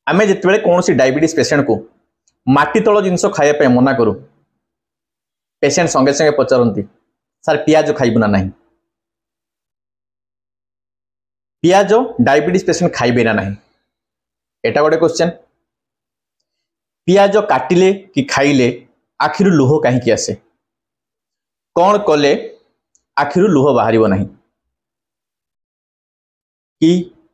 आमे जितेबाला कौन सी diabetes patient को माटी तल जिनस खाया मना करूँ पेसेंट संगे संगे पचारती सर पियाज खाइबू ना नहीं पियाज डायबिटीज पेसेंट खाइबे ना नहीं एटा गोटे क्वेश्चन। पियाज काटिले कि खाइले आखिरु लुह कहीं आसे कौन कले आखिरु लुह बाहर नहीं कि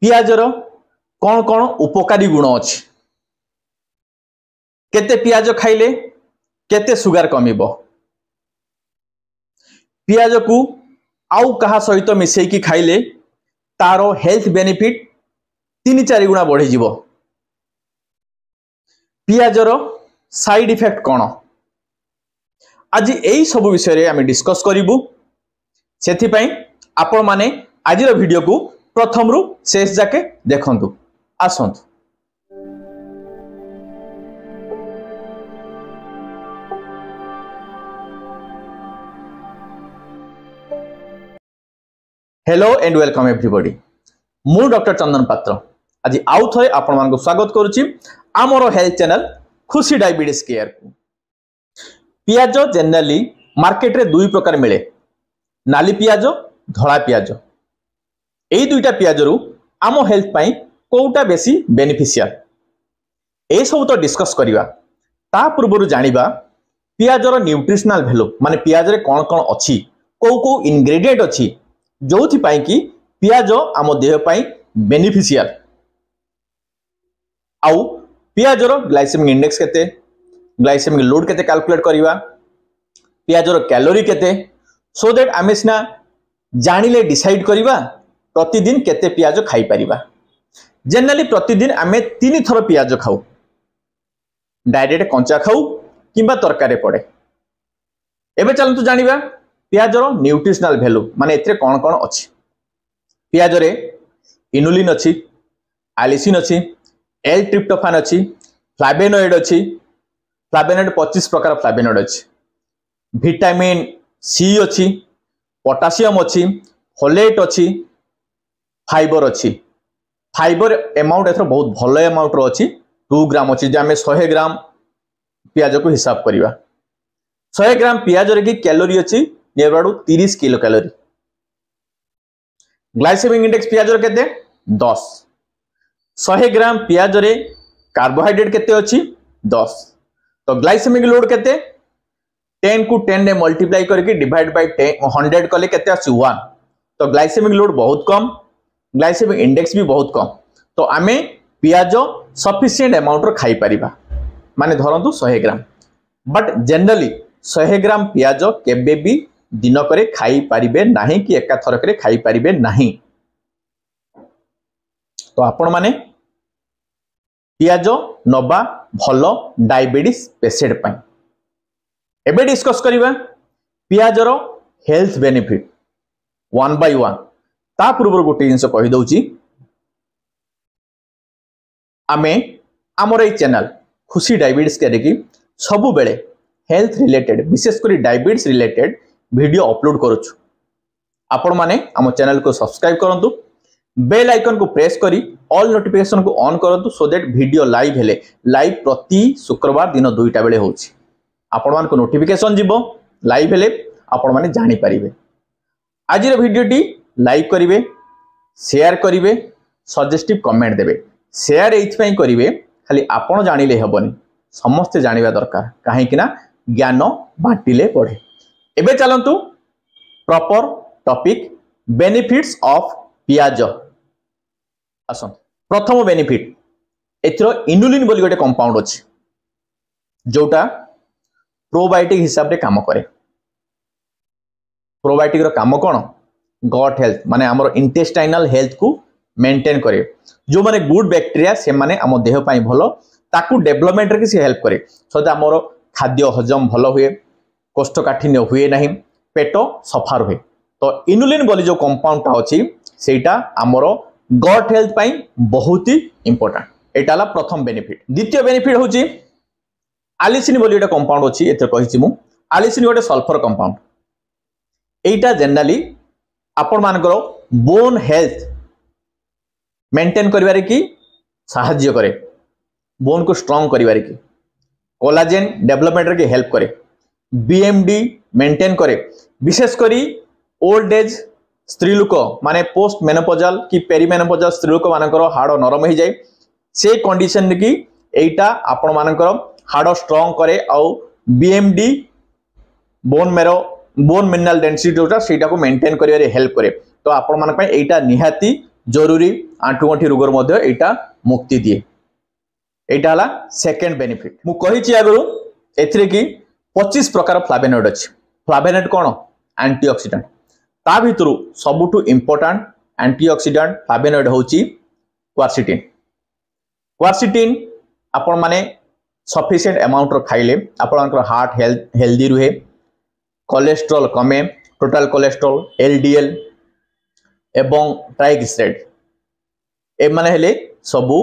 पियाजर कौन कौन उपकारी गुण अच्छी केते पियाज खाइले केते सुगार कमिबो पियाज को आउ कहा सहित मिसेकी खाइले तारो हेल्थ बेनिफिट 3-4 गुणा बढ़ी जीवो। पियाजर साइड इफेक्ट कौन आज यही सब विषय आम डिस्कस करूँ से आपण माने आज वीडियो को प्रथम रु शेष जाके देखंतु आसंतु। हेलो एंड वेलकम एवरीबॉडी मु डॉक्टर चंदन पात्र आज आउ थे आपण मानक स्वागत करुच्ची आमर हेल्थ चैनल खुशी डायबिटीज केयर को। पियाज जनरली मार्केट रे दुई प्रकार मिले नाली पियाज धला पियाज यही दुईटा पियाज रु आम हेल्थ पाई कोउटा बेसी बेनिफिशियल ए सब तो डिस्कस करिवा ता पूर्व जानिबा पियाजर न्यूट्रिशनल वैल्यू माने पियाज रे कौन कौन अच्छी को इनग्रेडिएंट अच्छी जो कि पियाज आम देह पाई बेनिफिशियल आउ पियाजर ग्लाइसेमिक इंडेक्स केते ग्लाइसेमिक लोड केते कैलकुलेट करिवा पियाजर कैलोरी केते सो दैट आमे सिना जानिले डिसाइड करिवा प्रतिदिन केते पियाज खाई परिबा। जनरली प्रतिदिन आमे 3 थर पियाज खाऊ डायरेक्ट कंचा खाऊ किंबा तरकारी पड़े। एबे चलतु जानिबा पियाजर न्यूट्रिशनल वैल्यू माने एथरे कौन कौन अच्छी पियाज रे इनुलिन अच्छी आलिसिन अच्छी एल ट्रिप्टोफान अच्छी फ्लावेनोइड अच्छी फ्लावेनोइड 25 प्रकार फ्लावेनोइड अच्छी विटामिन सी अच्छी पोटासियम अच्छी फोलेट अच्छी फाइबर अच्छी फाइबर अमाउंट एथर बहुत भल अमाउंट रो अच्छी 2 ग्राम अच्छी जे आमे 100 ग्राम पियाज को हिसाब करिवा 100 ग्राम पियाज रे की कैलोरी अच्छी near 30 kilo calorie. Glycemic index पियाज केते 10 100 ग्राम पियाज रे कार्बोहाइड्रेट केते अछि 10 तो ग्लाइसेमिक लोड केते 10 को 10 ने मल्टीप्लाई करके डिवाइड बाय 100 कले केते अछि 1 तो ग्लाइसेमिक लोड बहुत कम ग्लाइसेमिक इंडेक्स भी बहुत कम तो आमे पियाज सफिशिएंट अमाउंट रो खाई परिबा माने धरंतु 100 ग्राम बट जनरली 100 ग्राम पियाज केबे भी दिन करे खाई पारिबे नहीं कि एका थरकरे खाई पारिबे नहीं। तो आपण माने पियाज नबा भलो डायबिटीज पेशेंट पाई। एबे डिस्कस करिबा पियाजर हेल्थ बेनिफिट 1 by 1 ता पूर्व गोटे जिनस कहि दउची आमे हमर ए चैनल खुशी डायबिटीज केयर की सबु बेले हेल्थ रिलेटेड विशेषकर डायबिटीज रिलेटेड वीडियो अपलोड करूछु आपण माने हम चैनल को सब्सक्राइब करंतु बेल आइकन को प्रेस करी ऑल नोटिफिकेशन को ऑन करंतु सो दैट वीडियो लाइव हेले लाइव प्रति शुक्रवार दिन 2टा बेले होछि आपण मान को नोटिफिकेशन जिवो लाइव हेले आपण माने जानि परिबे। आज रे वीडियो टी लाइक करिवे शेयर करिवे सजेस्टिव कमेंट देबे शेयर एथि पई करिवे खाली आपण जानिले हेबनी समस्त जानिबा दरकार काहे कि ना ज्ञान बांटिले पड़े। एबे चलंतु प्रॉपर टॉपिक बेनिफिट्स ऑफ पियाज आसन। प्रथम बेनिफिट एथरो इनुलिन बोली गोटे कंपाउंड अछि जोटा प्रोबायोटिक हिसाब रे काम करे। प्रोबायोटिक रो काम कोन गट हेल्थ माने हमर इंटेस्टाइनल हेल्थ को मेंटेन करे जो माने गुड बैक्टीरिया से माने हम देह पाई भलो ताकू डेवलपमेंट रे किसी हेल्प करे सो दैट हमर खाद्य हजम भलो हुए कोष्ठकाठिन्य हुए नहीं पेट सफा रहे। तो इनुलिन बोली जो कंपाउंड अच्छी सेटा आमर गट हेल्थ पाई बहुत ही इंपोर्टेंट एटा ला प्रथम बेनिफिट। द्वितीय बेनिफिट होची आलिसिन बोली गोटे कंपाउंड अच्छी एथर कहिछि मु आलिसिन गोटे सल्फर कंपाउंड एटा जनरली आपण मानकर बोन हेल्थ मेंटेन करिवारे की साहाय्य करे बोन को स्ट्रांग करिवारे की कोलाजेन डेवलपमेंट के हेल्प करे बीएमडी मेंटेन करे विशेष करी ओल्ड एज स्त्री लोक माने पोस्ट मेनोपोजाल कि पेरीमेनोपोजाल स्त्री लोक मानकर हाड़ नरम हो जाए से कंडीशन की एटा आपण मानकर हाड़ स्ट्रांग करे आउ BMD bone marrow bone mineral density जोटा सेटा को मेंटेन करिवारे हेल्प करे तो आपण मान पय एटा निहाती जरूरी आंठुगंठी रोगर मध्ये एटा मुक्ति दिए एटा हला सेकंड बेनिफिट मु कहिछि आगरु एथिरे की 25 प्रकार फ्लावेनॉइड अछि फ्लावेनॉइड कोन एंटीऑक्सीडेंट ता भितरु सबुटु इंपोर्टेंट एंटीऑक्सीडेंट फ्लावेनॉइड होछि क्वारसिटिन आपण माने सफिशिएंट अमाउंट रो खाइले आपनकर हार्ट हेल्दी रुहे कोलेस्ट्रॉल कमे टोटल कोलेस्ट्रॉल एलडीएल एवं ट्राइग्लिसराइड ए माने हेले सबु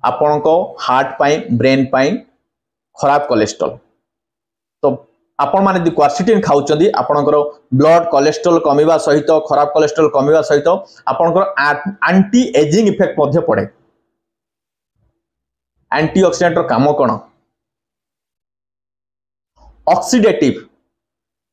आपनको हार्ट पाई ब्रेन पाई खराब कोलेस्ट्रॉल तो आपण माने क्वारसिटिन खाउचंदी आपनकर ब्लड कोलेस्ट्रॉल कमिबा सहित खराब कोलेस्ट्रॉल कमिबा सहित आपनकर एंटी एजिंग इफेक्ट मध्ये पड़े एंटीऑक्सीडेंट रो काम कोन ऑक्सीडेटिव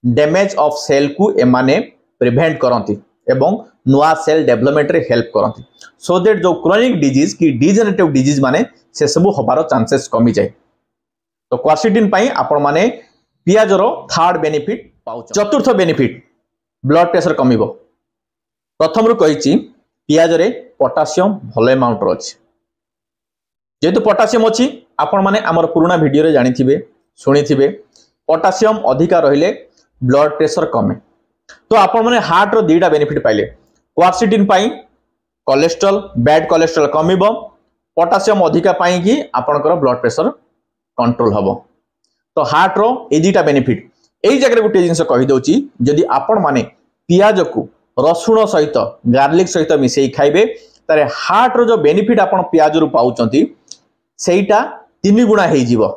डैमेज ऑफ सेल को एमाने प्रिवेंट करंती एवं नुआ सेल डेवलपमेंट रे हेल्प करंती सो दैट जो क्रोनिक डिजीज की डिजेनरेटिव डिजीज माने से सब होबार चांसेस कमी जाए तो क्वारसिटिन पाई आपण माने पियाज रो थर्ड बेनिफिट पाउछ चतुर्थ बेनिफिट ब्लड प्रेशर कमिबो प्रथम रु कहिछि पियाज रे पोटासियम भले अमाउंट रो अछि जेतु पोटासियम अछि आपण माने हमर पुराना वीडियो रे जानि थिबे सुनि थिबे पोटासियम अधिका रहिले ब्लड प्रेशर कमे तो आपण माने हार्ट रो दीटा बेनिफिट पाइले क्वारसिटिन पाई कोलेस्ट्रॉल बैड कोलेस्ट्रॉल कमिबो पोटासियम अधिका पाई कि आपनकर ब्लड प्रेशर कंट्रोल हबो तो हार्ट रो ए दीटा बेनिफिट एई जगह गुटे जिंस कहि दोची जदि आपण माने पियाज को रसुण सहित गार्लिक सहित मिसेई खाइबे तारे हार्ट रो जो बेनिफिट आपण पियाज रु पाउचंती सेईटा 3 गुणा हेई जीवो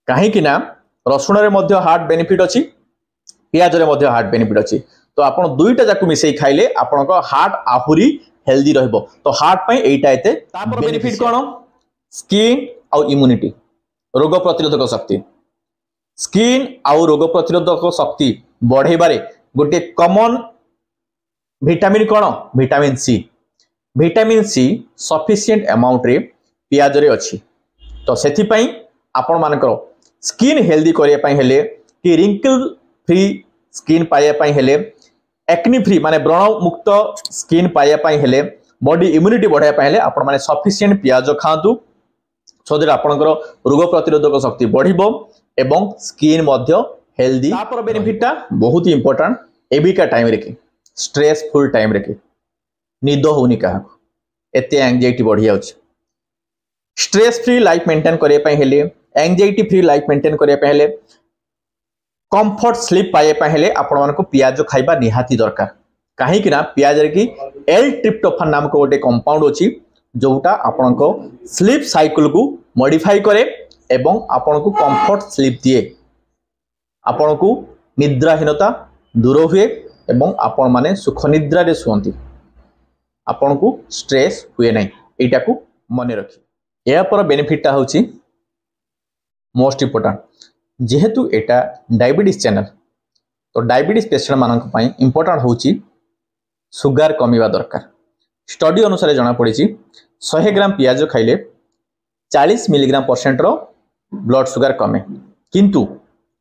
काहे कि ना रसुण रे मध्ये हार्ट बेनिफिट अछि पियाज रे मध्ये हार्ट बेनिफिट अछि तो आपण दुईटा जाकु मिसेई खाइले आपनको हार्ट आहुरी हेल्दी रहबो तो हार्ट पई एटा एते तापर बेनिफिट कोन स्किन और इम्यूनिटी रोग प्रतिरोधक शक्ति स्किन और रोग प्रतिरोधक शक्ति बढ़ेबारे गोटे कॉमन विटामिन कोन विटामिन सी सफिशिएंट अमाउंट रे पियाज रे अछि तो सेथि पई आपण मानकर स्किन हेल्दी करिया पई हेले कि रिंकल फ्री स्किन पाइया पई हेले एक्नी फ्री माने व्रण मुक्त स्किन पाइया पई हेले बॉडी इम्यूनिटी बढ़ाया पई हेले आपण माने सफिशिएंट पियाज खांतु सो दैट आपनकर रोग प्रतिरोधक शक्ति बढ़िबो एवं स्किन मध्य हेल्दी तापर बेनिफिटटा बहुत ही इंपोर्टेंट एबिका टाइम रे कि स्ट्रेसफुल टाइम रे कि निद होनी काहा एते एंजाइटी बढ़ी जाउछ स्ट्रेस फ्री लाइफ मेंटेन करिया पई हेले एंजाइटी फ्री लाइफ मेंटेन करिया पई हेले कंफर्ट स्लीप पाए पई हेले आपण मानको पियाज खाइबा निहाती दरकार काहे कि ना पियाज रे की एल ट्रिप्टोफान नाम को गोटे कंपाउंड अछि जोटा आपण को स्लीप साइकिल को मॉडिफाई करे एवं आपण को कंफर्ट स्लीप दिए आपण को निद्राहीनता दूर हुए एवं आपण माने सुख निद्रा रे सुवंती आपण को स्ट्रेस हुए नहीं एटा को मने रखी या पर बेनिफिटटा होछि मोस्ट इंपोर्टेंट जेहेतु एटा डायबिटीज चैनल तो डायबिटीज पेशेंट मानक पई इंपोर्टेंट होछि सुगर कमिबा दरकार स्टडी अनुसार जना पड़ी 100 ग्राम पियाज खाइले 40 मिलीग्राम परसेंट रो ब्लड सुगर कमे किंतु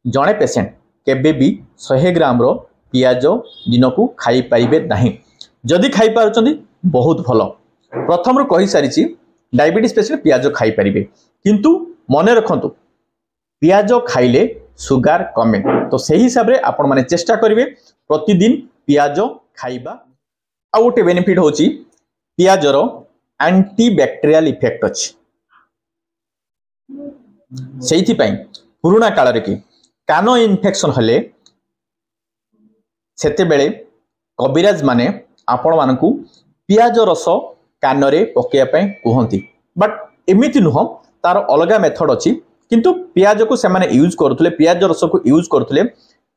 जड़े पेशेंट केबे भी 100 ग्राम रो पियाज दिन को खाई पाइबे नहीं जदि खाई पारुचंदी बहुत भलो प्रथम रो कहि सारिछि डायबिटीज पेशेंट पियाज खाई परिबे किंतु मने रखंतु पियाज खाइले सुगर कमे तो सही हिसाब रे आपण माने चेष्टा करिवे प्रतिदिन पियाज खाइबा आ गोटे बेनिफिट होची पियाज रो एंटीबैक्टेरियल इफेक्ट अछि सेहिथि पई पुराना काल रे कि कानो इन्फेक्शन हले सेते बेले कबिराज माने आपण मानकू पियाज रस कान रे पकेया पई कहंती बट एमिति नुह तार अलगा मेथड अछि किंतु पियाज को से माने यूज करथले पियाज रस को यूज करथले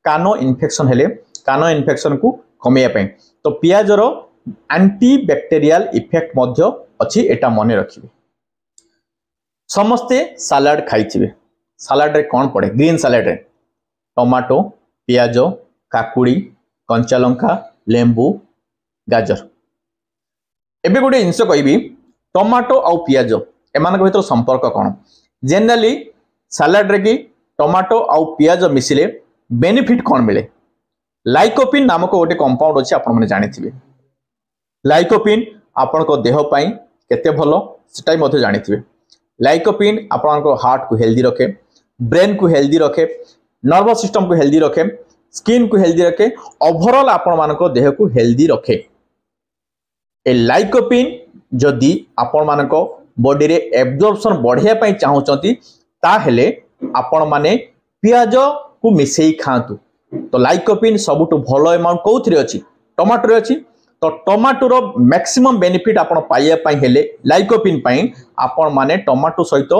कानो इन्फेक्शन हेले कानो इन्फेक्शन को कमेया पई तो पियाज रो एंटीबैक्टेरियल इफेक्ट मध्य अछि एटा मने रखिबे समस्ते सालाड खाइथिबे सालाड रे कौन पड़े ग्रीन सालाड रे टमाटो पियाज काकुड़ी कंचा लंका लेंबू गाजर एबे गोटे जिनस कहबी टमाटो आउ पियाज एमान भीतर संपर्क कौन जनरली सालाड रे कि टमाटो आउ पियाज मिसिले बेनिफिट कौन मिले लाइकोपिन नामक गोटे कंपाउंड अच्छे आपण मैंने जानी लाइकोपिन आपण देह पाई केते भलो सेटाई मध्य जानी लाइकोपिन आपण हार्ट को हेल्दी रखे ब्रेन को हेल्दी रखे नर्वस सिस्टम को हेल्दी रखे स्किन को हेल्दी रखे ओवरऑल आपण मानको देह को हेल्दी रखे ए लाइकोपिन जदि आपण मानको बॉडी रे एब्जॉर्प्शन बढ़िया पई चाहउचंती ताहेले आपण माने पियाज को मिसेई खांतु तो लाइकोपिन सबुठु भलो अमाउंट कोथरे अछि टमाटो रे अछि तो टमाटो रो मैक्सिमम बेनिफिट आपण पाइया पई हेले लाइकोपिन पई आपण माने टमाटो सहित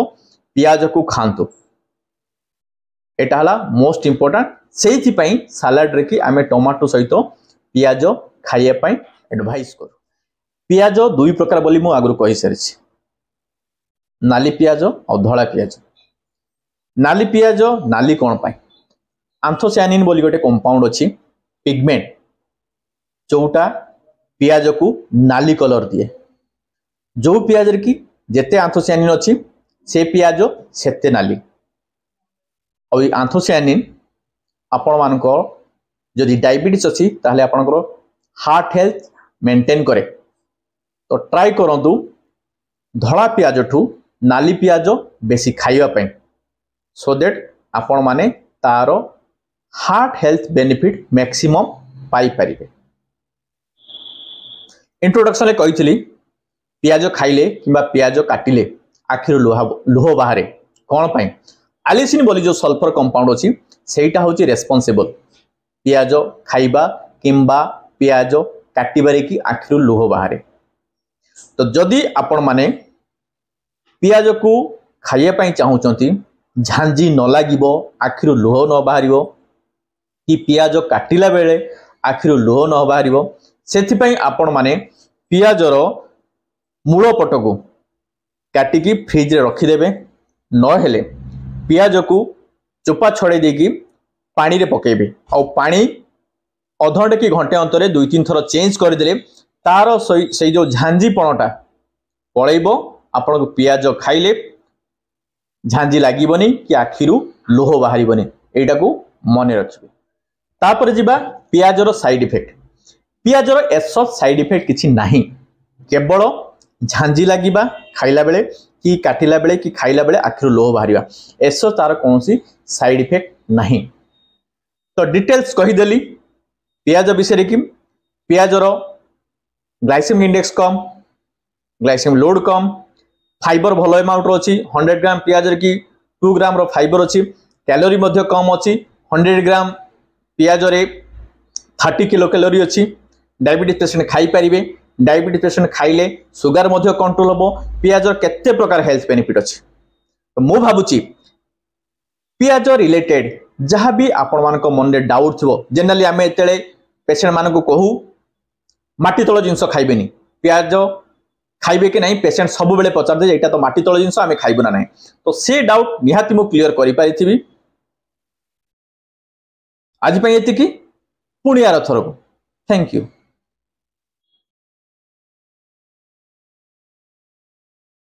पियाज को खांतु एटा हला मोस्ट इंपोर्टेंट सेहि पई सलाड रे कि आमे टमाटो सहित पियाज खाइया पई एडवाइस करू पियाज दुई प्रकार बोली मु आगु कहि सारिछि नाली पियाज और धला पियाज नाली पियाज नाली कोन पाई आंथोसायानिन बोली गोटे कंपाउंड अछि पिगमेंट जोटा पियाज को नाली कलर दिए जो पियाज रे कि जेते आंथोसायानिन अछि से पियाज सेते नाली और आंथोसायानिन आपण मानको जदि डायबिटीज अछि ताहले आपनकर हार्ट हेल्थ मेंटेन करे तो ट्राई करंतु धला पियाज ठू नाली पियाज बेसी खाइबा पई सो दैट आपण माने तारो हार्ट हेल्थ बेनिफिट मैक्सिमम पाई परिबे इंट्रोडक्शन ले कहितली पियाज खाइले किबा पियाज काटिले आखिर लुह बाहरे कोन पई आलिसिन बोली जो सल्फर कंपाउंड अछि सेटा होची रेस्पोंसिबल पियाज खाइबा किंबा पियाज काटिबारे की आखिर लुह बाहरे तो जदि आपण माने पियाज को खाइया पई चाहउचंती झांजी न लागिबो आखिर लुह न बाहरिबो कि पियाज काटिला बेले आखिर लुह न बाहरिबो सेथि पई आपण माने पियाजर मूल पट को काटिकी फ्रिज रे रखी देबे न हेले पियाज को चोपा छड़े देकी पानी रे पकेबे और पानी अधघंटे कि घंटे अंतरे 2-3 थर चेंज कर देले तार से जो झांजी पणटा पळैबो आपण को पियाज खाइले झांजी लागिबनी कि आखिरु लोह बाहरिबनी एटा को मने रखिबे तापर जिबा पियाजर साइड इफेक्ट पियाजर एसो साइड इफेक्ट किछि नाही केवल झांजी लागिबा खाइला बेले कि काटिला बेले कि खाइला बेले आखिरु लोह बाहरिबा एसो तार कोनसी साइड इफेक्ट नाही तो डिटेल्स कहि देली पियाज विषय कि पियाजर ग्लाइसेमिक इंडेक्स कम ग्लाइसेमिक लोड कम फाइबर भलो अमाउंट रो अछि 100 ग्राम पियाज रे कि 2 ग्राम रो फाइबर अछि कैलोरी मध्य कम अछि 100 ग्राम पियाज रे 30 किलो कैलोरी अछि डायबिटीज पेशेंट खाई परिबे डायबिटीज पेशेंट खाइले सुगर मध्य कंट्रोल होबो पियाज केते प्रकार हेल्थ बेनिफिट अछि तो मु भाबुची पियाज रिलेटेड जहाँ भी आपण मान मन में डाउट थो जनरली आम एत पेसेंट मान को कहू माटी तल जिनस खाइबेनी पियाज खाइबे कि नहीं पेसेंट सब बेले पचार दे एटा तो माटी तल जिनस आम खाइबु ना नहीं तो से डाउट निहाती मु क्लियर करि पारिथिबी आज पई एतिकी पुणी आर थरको थैंक यू।